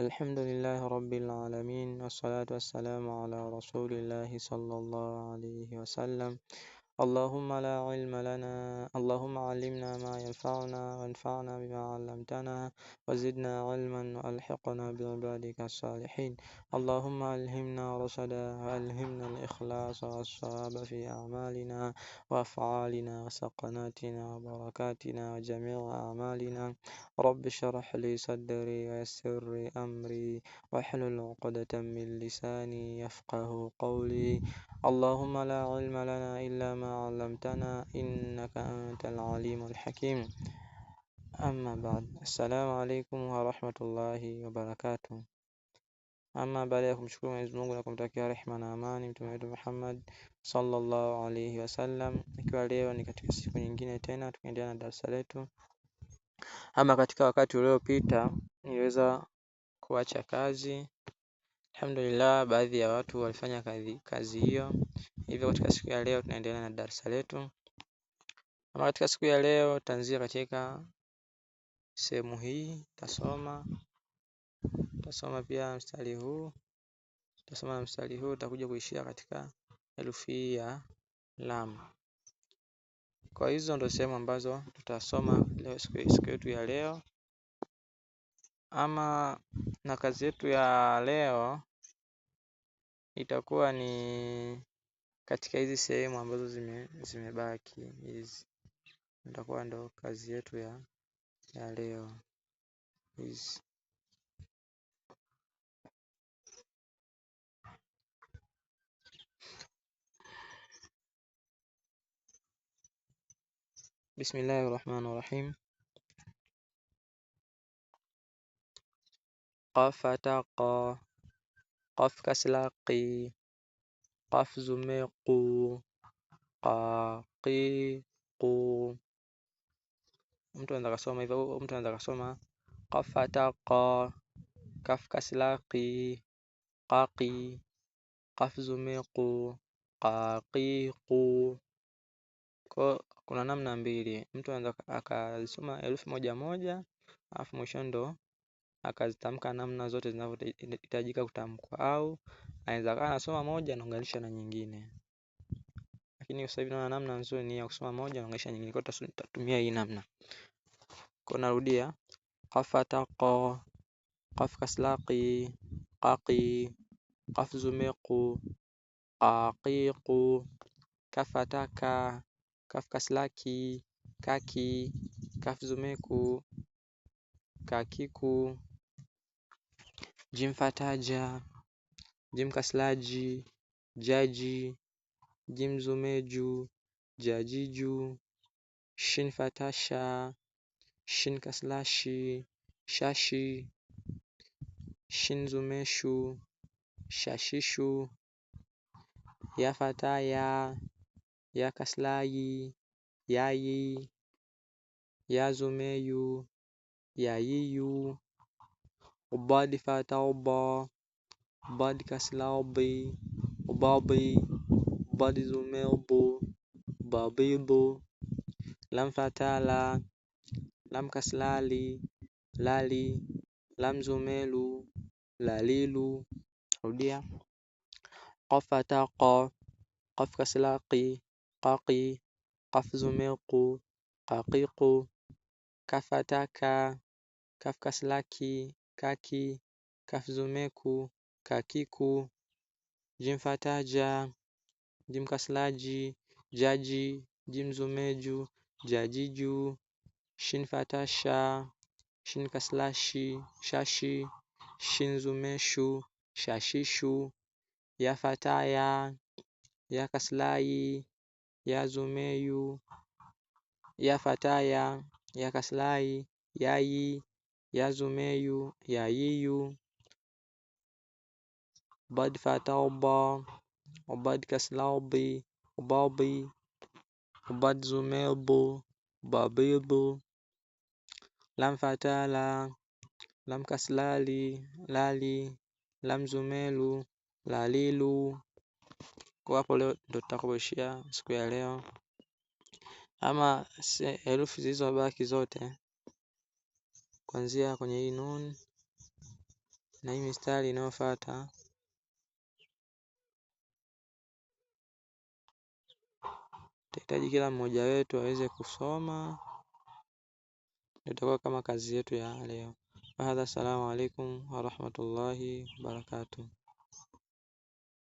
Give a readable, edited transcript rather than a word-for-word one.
الحمد لله رب العالمين والصلاة والسلام على رسول الله صلى الله عليه وسلم. اللهم لا علم لنا اللهم علمنا ما ينفعنا وانفعنا بما علمتنا وزدنا علما وألحقنا بعبادك الصالحين. اللهم ألهمنا رشدا وألهمنا الإخلاص والصواب في أعمالنا وأفعالنا وسقناتنا وبركاتنا وجميع أعمالنا. رب اشرح لي صدري ويسر لي أمري واحلل عقدة من لساني يفقه قولي. اللهم لا علم لنا إلا ما علمتنا إنك أنت العليم الحكيم. أما بعد، السلام عليكم ورحمة الله وبركاته. Ama baada ya kumshukuru Mwenyezi Mungu na kumtakia rehema na amani mtume wetu Muhammad sallallahu alaihi wasallam, ikiwa leo ni katika siku nyingine tena tukiendelea na darasa letu. Ama katika wakati uliopita niliweza kuacha kazi. Alhamdulillah, baadhi ya watu walifanya kazi hiyo. Hivyo katika siku ya leo tunaendelea na darasa letu. Ama katika siku ya leo tanzia katika sehemu hii tasoma pia mstari huu. Tasoma mstari huu utakuja kuishia katika herufi hii ya lam. Kwa hizo ndo sehemu ambazo tutasoma leo siku yetu ya leo. Ama na kazi yetu ya leo itakuwa ni katika hizi sehemu ambazo zimebaki hizi. Itakuwa ndo kazi yetu ya leo hizi. Bismillahirrahmanirrahim. Qafataqa, qaf kaslaqi, qaf zumiqu, qaqiqu. Mtu anaweza kusoma hivyo, mtu anaweza kusoma qafataqa, kaf kaslaqi, qaqi, qaf zumiqu, qaqiqu. Kuna namna mbili. Mtu anaweza akasoma herufi moja moja alafu mwisho ndo akazitamka namna zote zinavyohitajika kutamkwa, au anaweza anasoma moja anaunganisha na nyingine. Lakini sasa hivi naona namna nzuri ni ya kusoma moja anaunganisha nyingine. Kwa hiyo tutatumia hii namna. Kwa narudia, qafataqa, qaf kaslaqi, qaqi, qaf zumiqu, qaqiqu, kafataka, kaf kaslaki, kaki, kaf zumiku, kakiku, jim fataja, jim kaslaji, jaji, jim zumeju, jajiju, shin fatasha, shin kaslashi, shashi, shin zumeshu, shashishu, ya fataya, ya kaslayi, yayi, ya zumeyu, yayiyu, ubadi fatauba, ubadi kaslaubi, ubabi, ubadi zumelbu, ubabibu, lam fatala, lam kaslali, lali, lam zumelu, lalilu. Rudia. Qafataqa, qaf kaslaqi, qaqi, qaf zumiqu, qaqiqu, kafataka, kaf kaslaki, kaki, kaf zumiku, kakiku, jim fataja, jim kaslaji, jaji, jim zumeju, jajiju, shin fatasha, shin kaslashi, shashi, shin zumeshu, shashishu, ya fataya, ya kaslayi, ya zumeyu, ya fataya, ya kaslayi, yayi, ya zumeyu, yayiyu, ubad fatauba, ubad kaslaubi, ubabi, ubad zumelbu, ubabibu, lam fatala, lam kaslali, lali, lam zumelu, lalilu. Kwa hapo leo ndo tutakoishia siku ya leo. Ama herufi zilizobaki zote kuanzia kwenye hii nun na hii mistari inayofuata tutahitaji kila mmoja wetu aweze kusoma. Itakuwa kama kazi yetu ya leo. Hadha, assalamu alaikum warahmatullahi wabarakatuh.